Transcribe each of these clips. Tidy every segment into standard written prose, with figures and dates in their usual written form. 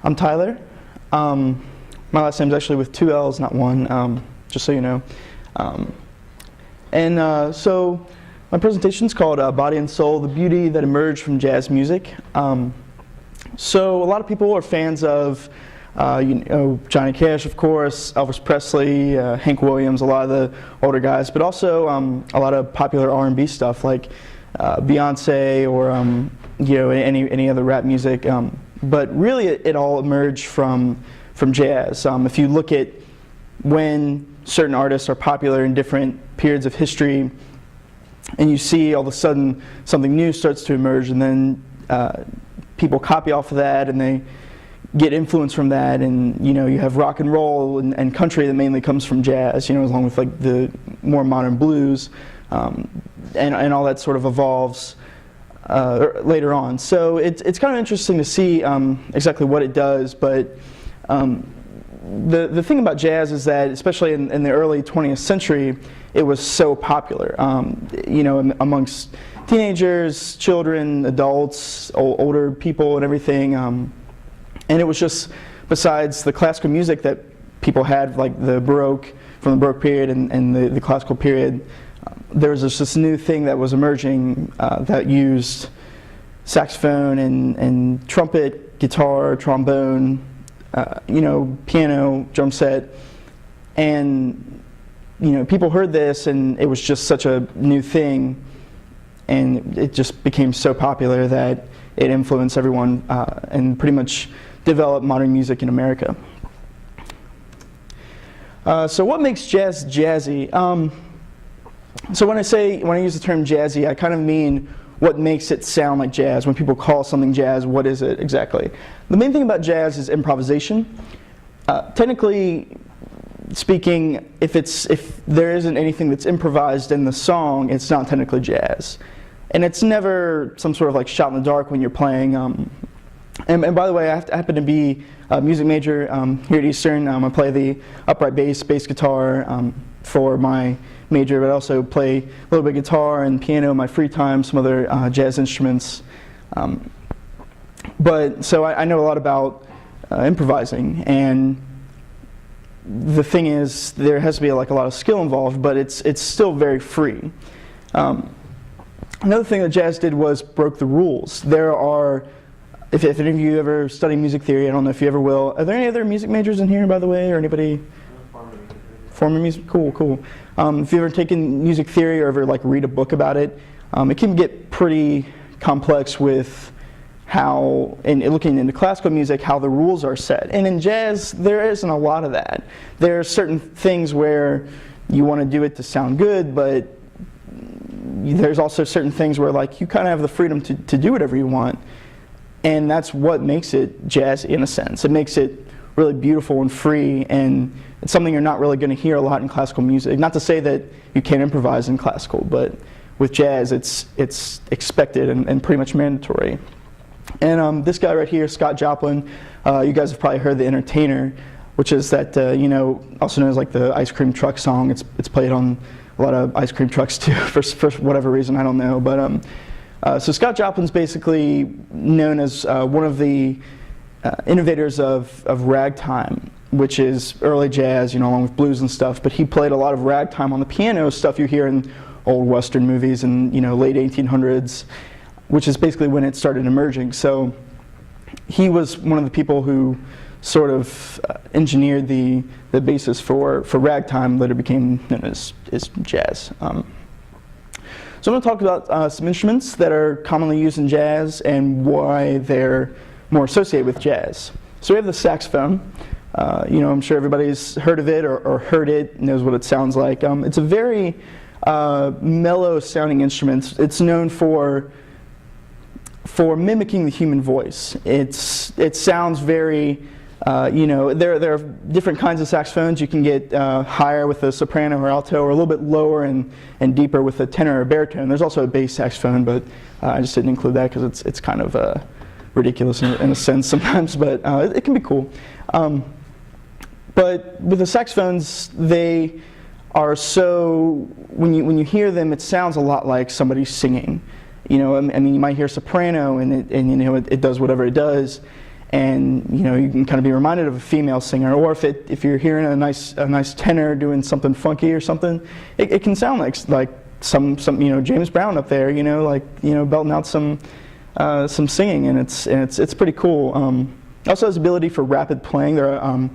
I'm Tyler. My last name's actually with 2 L's, not one, just so you know. So my presentation's called Body and Soul, the Beauty That Emerged from Jazz Music. So a lot of people are fans of Johnny Cash, of course, Elvis Presley, Hank Williams, a lot of the older guys, but also a lot of popular R&B stuff like Beyonce or any other rap music. But really, it all emerged from jazz. If you look at when certain artists are popular in different periods of history, and you see all of a sudden something new starts to emerge, and then people copy off of that, and they get influence from that, and you have rock and roll and country that mainly comes from jazz, along with like the more modern blues, and all that sort of evolves later on. So it's kind of interesting to see exactly what it does, but the thing about jazz is that, especially in the early 20th century, it was so popular, amongst teenagers, children, adults, older people, and everything. And it was just, besides the classical music that people had, like the Baroque, from the Baroque period and the classical period, there was just this new thing that was emerging that used saxophone and trumpet, guitar, trombone, piano, drum set, and people heard this, and it was just such a new thing, and it just became so popular that it influenced everyone and pretty much developed modern music in America. So what makes jazz jazzy? So when I use the term jazzy, I kind of mean what makes it sound like jazz. When people call something jazz, what is it exactly? The main thing about jazz is improvisation. Technically speaking, if there isn't anything that's improvised in the song, it's not technically jazz. And it's never some sort of like shot in the dark when you're playing. And by the way, I happen to be a music major here at Eastern. I play the upright bass guitar for my major, but I also play a little bit of guitar and piano in my free time, some other jazz instruments. So I know a lot about improvising, and the thing is, there has to be like a lot of skill involved, but it's still very free. Another thing that jazz did was broke the rules. There are, if any of you ever study music theory, I don't know if you ever will. Are there any other music majors in here, by the way, or anybody? Former music, cool. If you've ever taken music theory or ever like read a book about it, it can get pretty complex with how, and looking into classical music, how the rules are set. And in jazz, there isn't a lot of that. There are certain things where you want to do it to sound good, but there's also certain things where like you kind of have the freedom to do whatever you want. And that's what makes it jazz in a sense. It makes it really beautiful and free, and it's something you're not really going to hear a lot in classical music. Not to say that you can't improvise in classical, but with jazz it's expected and pretty much mandatory. And this guy right here, Scott Joplin, you guys have probably heard The Entertainer, which is that, also known as like the ice cream truck song. It's played on a lot of ice cream trucks too, for whatever reason, I don't know. But so Scott Joplin's basically known as one of the innovators of ragtime, which is early jazz, along with blues and stuff. But he played a lot of ragtime on the piano, stuff you hear in old Western movies in late 1800s, which is basically when it started emerging. So he was one of the people who sort of engineered the basis for ragtime, later became known as jazz. So I'm going to talk about some instruments that are commonly used in jazz and why they're more associated with jazz. So we have the saxophone. I'm sure everybody's heard of it or heard it, knows what it sounds like. It's a very mellow sounding instrument. It's known for mimicking the human voice. It sounds very, there are different kinds of saxophones. You can get higher with a soprano or alto, or a little bit lower and deeper with a tenor or baritone. There's also a bass saxophone, but I just didn't include that because it's kind of ridiculous in a sense sometimes, but it can be cool. But with the saxophones, they are so, when you hear them, it sounds a lot like somebody singing. You might hear soprano and it does whatever it does. and you can kind of be reminded of a female singer, or if you're hearing a nice tenor doing something funky or something, it can sound like some James Brown up there, belting out some singing, and it's pretty cool. It also has ability for rapid playing. There are,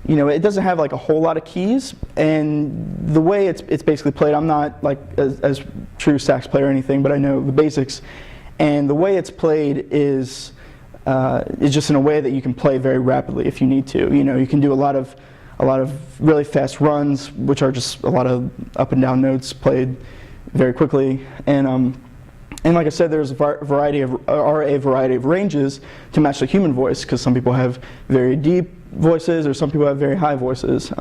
it doesn't have like a whole lot of keys, and the way it's basically played, I'm not like as true sax player or anything, but I know the basics, and the way it's played is just in a way that you can play very rapidly if you need to. You can do a lot of really fast runs, which are just a lot of up and down notes played very quickly, and like I said, there's a variety of ranges to match the human voice, because some people have very deep voices, or some people have very high voices.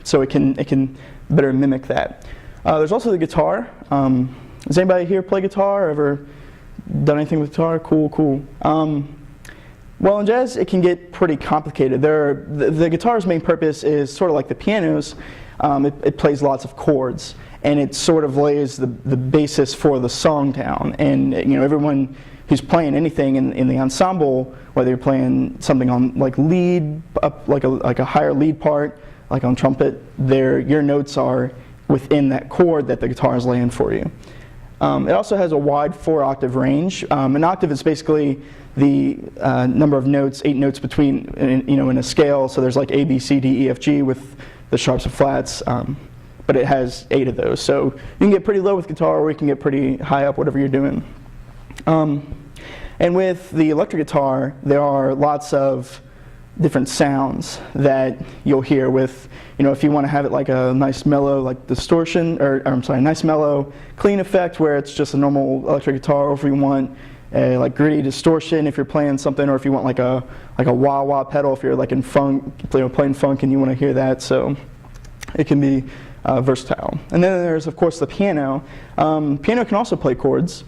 So it can better mimic that. There's also the guitar. Does anybody here play guitar, or ever done anything with guitar? Cool. Well, in jazz, it can get pretty complicated. The guitar's main purpose is sort of like the piano's. It plays lots of chords, and it sort of lays the basis for the song down. And everyone who's playing anything in the ensemble, whether you're playing something on like lead, like a higher lead part, like on trumpet, your notes are within that chord that the guitar is laying for you. It also has a wide 4-octave range. An octave is basically the number of notes, 8 notes between, in a scale. So there's like A, B, C, D, E, F, G with the sharps and flats, but it has 8 of those. So you can get pretty low with guitar, or you can get pretty high up, whatever you're doing. And with the electric guitar, there are lots of different sounds that you'll hear with, if you want to have it like a nice mellow, like distortion, nice mellow, clean effect where it's just a normal electric guitar, or if you want a like gritty distortion if you're playing something, or if you want like a wah-wah pedal if you're like in funk, playing funk and you want to hear that. So it can be versatile. And then there's of course the piano. Piano can also play chords.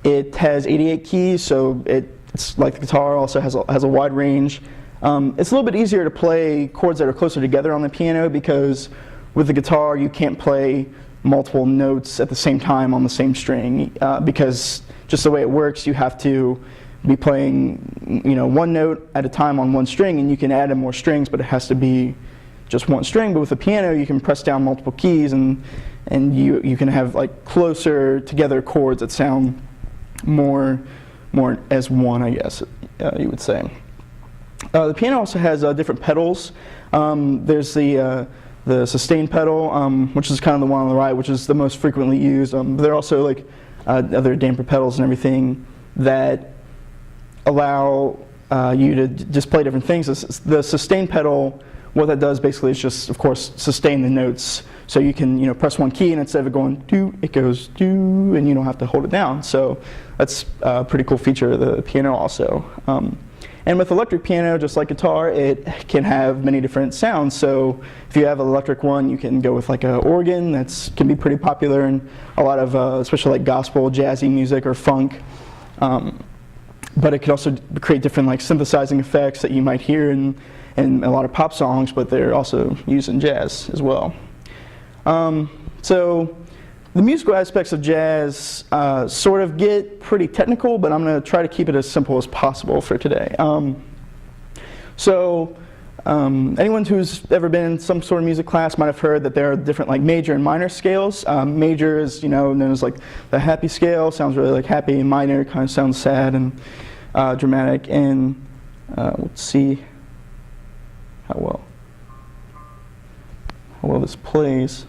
It has 88 keys, so it's like the guitar, also has a wide range. It's a little bit easier to play chords that are closer together on the piano, because with the guitar you can't play multiple notes at the same time on the same string, because just the way it works, you have to be playing one note at a time on one string, and you can add in more strings, but it has to be just one string. But with the piano, you can press down multiple keys, and you can have like closer together chords that sound more as one, I guess you would say. The piano also has different pedals. There's the sustain pedal, which is kind of the one on the right, which is the most frequently used. There are also like other damper pedals and everything that allow you to just play different things. The sustain pedal, what that does basically is just, of course, sustain the notes. So you can press one key, and instead of it going do, it goes do, and you don't have to hold it down. So that's a pretty cool feature of the piano also. And with electric piano, just like guitar, it can have many different sounds. So if you have an electric one, you can go with like an organ. Can be pretty popular in a lot of, especially like gospel, jazzy music, or funk. But it could also create different like synthesizing effects that you might hear in a lot of pop songs, but they're also used in jazz as well. So the musical aspects of jazz sort of get pretty technical, but I'm going to try to keep it as simple as possible for today. Anyone who's ever been in some sort of music class might have heard that there are different like major and minor scales. Major is known as like the happy scale, sounds really like happy, and minor kind of sounds sad and dramatic. And let's see how well this plays.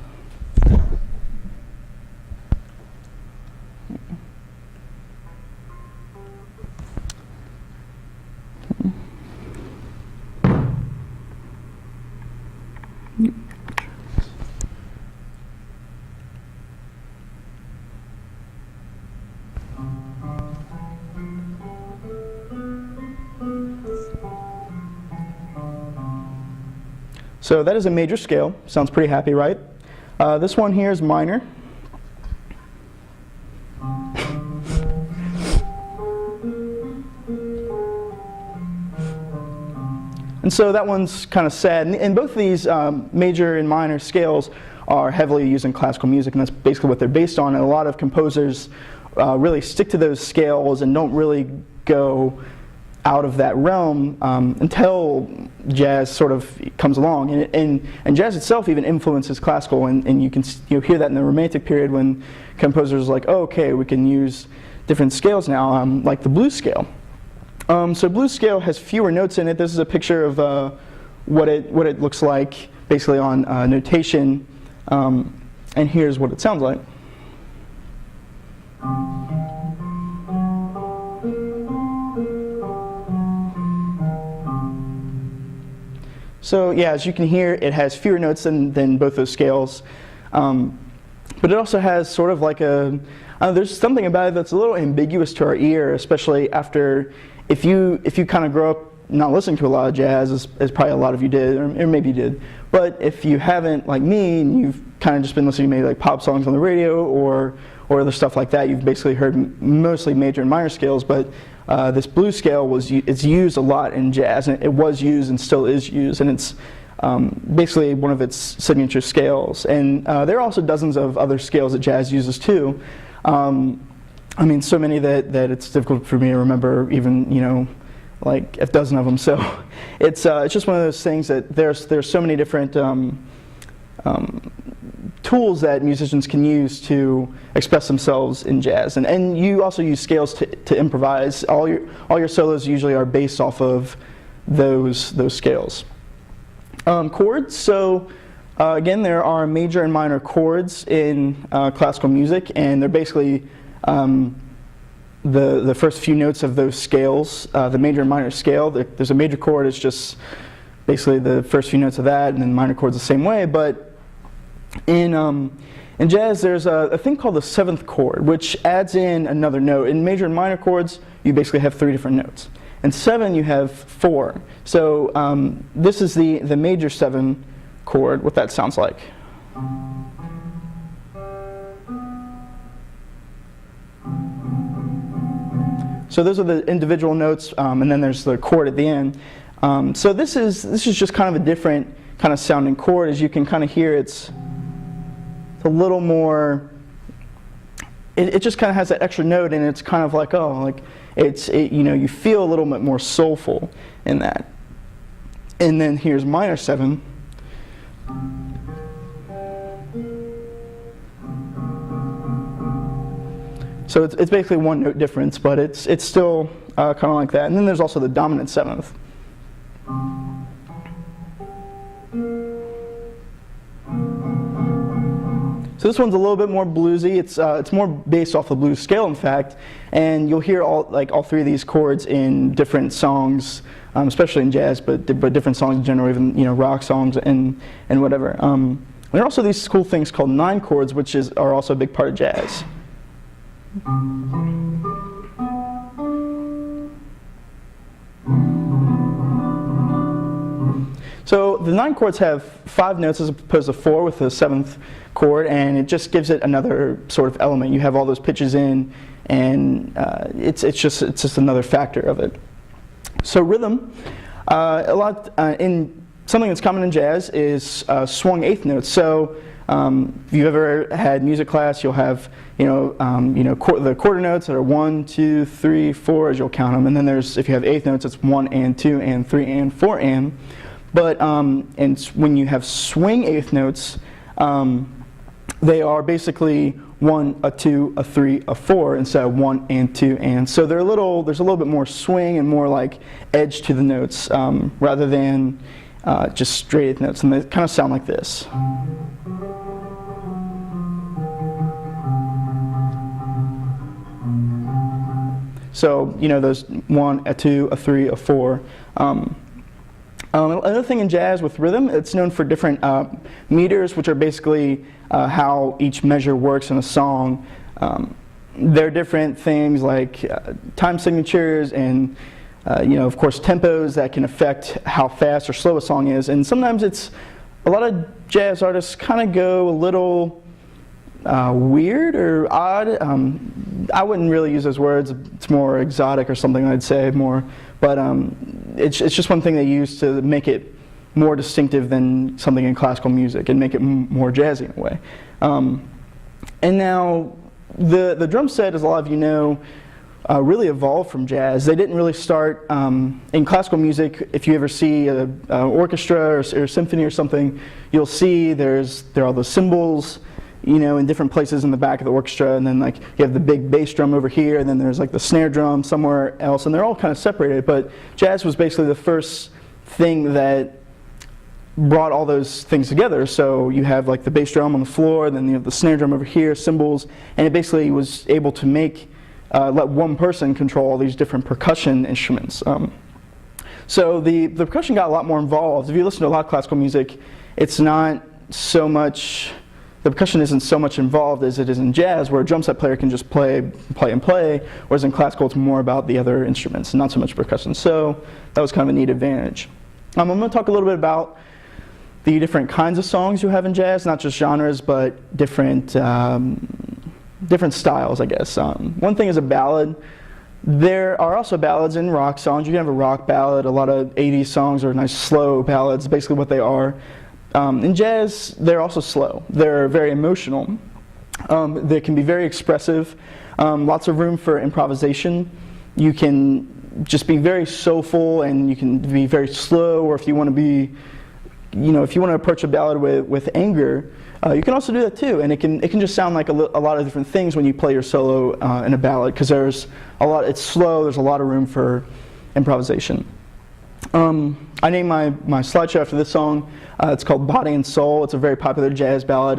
So that is a major scale. Sounds pretty happy, right? This one here is minor. And so that one's kind of sad. And both of these major and minor scales are heavily used in classical music, and that's basically what they're based on. And a lot of composers really stick to those scales and don't really go out of that realm until jazz sort of comes along, and jazz itself even influences classical, and you can hear that in the Romantic period when composers are like, oh, okay, we can use different scales now, like the blues scale. So blues scale has fewer notes in it. This is a picture of what it looks like basically on notation, and here's what it sounds like. So yeah, as you can hear, it has fewer notes than both those scales, but it also has sort of like there's something about it that's a little ambiguous to our ear, especially after if you kind of grow up not listening to a lot of jazz, as probably a lot of you did, or maybe you did, but if you haven't, like me, and you've kind of just been listening to maybe like pop songs on the radio or other stuff like that, you've basically heard mostly major and minor scales, but this blues scale it's used a lot in jazz, and it was used and still is used, and it's basically one of its signature scales. And there are also dozens of other scales that jazz uses too. I mean, so many that it's difficult for me to remember even, like a dozen of them. So it's just one of those things that there's so many different tools that musicians can use to express themselves in jazz, and you also use scales to improvise. All your solos usually are based off of those scales. Chords. So again, there are major and minor chords in classical music, and they're basically the first few notes of those scales. The major and minor scale. There's a major chord. It's just basically the first few notes of that, and then minor chords the same way. But in jazz, there's a thing called the seventh chord, which adds in another note. In major and minor chords, you basically have 3 different notes. In 7, you have 4. So this is the major 7 chord, what that sounds like. So those are the individual notes, and then there's the chord at the end. So this is just kind of a different kind of sounding chord. As you can kind of hear, it's a little more, it just kind of has that extra note, and it's kind of like, you feel a little bit more soulful in that. And then here's minor 7. So it's basically one note difference, but it's still kind of like that. And then there's also the dominant 7th. So this one's a little bit more bluesy. It's more based off the blues scale, in fact, and you'll hear all 3 of these chords in different songs, especially in jazz, but different songs in general, even rock songs and whatever. There are also these cool things called 9 chords, which are also a big part of jazz. So the 9 chords have 5 notes as opposed to 4 with the 7th chord, and it just gives it another sort of element. You have all those pitches in, and it's just another factor of it. So rhythm, in something that's common in jazz is swung 8th notes. So if you've ever had music class, you'll have the quarter notes that are 1, 2, 3, 4 as you'll count them, and then if you have 8th notes, it's 1 and 2 and 3 and 4 and. But and when you have swing 8th notes, they are basically 1, a 2, a 3, a 4 instead of 1 and 2 and. So there's a little bit more swing and more like edge to the notes rather than just straight 8th notes, and they kind of sound like this. So those 1, a 2, a 3, a 4. Another thing in jazz with rhythm, it's known for different meters, which are basically how each measure works in a song. There are different things like time signatures and of course tempos that can affect how fast or slow a song is. And sometimes a lot of jazz artists kind of go a little weird or odd. I wouldn't really use those words. It's more exotic or something, I'd say more. But it's just one thing they use to make it more distinctive than something in classical music and make it more jazzy in a way. And now the drum set, as a lot of you know, really evolved from jazz. They didn't really start in classical music. If you ever see an orchestra or a symphony or something, you'll see there are all those cymbals, you know, in different places in the back of the orchestra, and then like you have the big bass drum over here, and then there's like the snare drum somewhere else, and they're all kind of separated. But jazz was basically the first thing that brought all those things together. So you have like the bass drum on the floor, then you have the snare drum over here, cymbals, and it basically was able to make let one person control all these different percussion instruments. So the percussion got a lot more involved. If you listen to a lot of classical music, it's not so much, the percussion isn't so much involved as it is in jazz, where a drum set player can just play, whereas in classical it's more about the other instruments, not so much percussion. So that was kind of a neat advantage. I'm going to talk a little bit about the different kinds of songs you have in jazz, not just genres, but different styles, I guess. One thing is a ballad. There are also ballads in rock songs. You can have a rock ballad. A lot of 80s songs are nice slow ballads, basically what they are. In jazz, they're also slow. They're very emotional. They can be very expressive. Lots of room for improvisation. You can just be very soulful, and you can be very slow, or if you want to be, you know, if you want to approach a ballad with anger, you can also do that too, and it can just sound like a lot of different things when you play your solo in a ballad, because there's a lot. It's slow. There's a lot of room for improvisation. I named my slideshow after this song. It's called "Body and Soul." It's a very popular jazz ballad.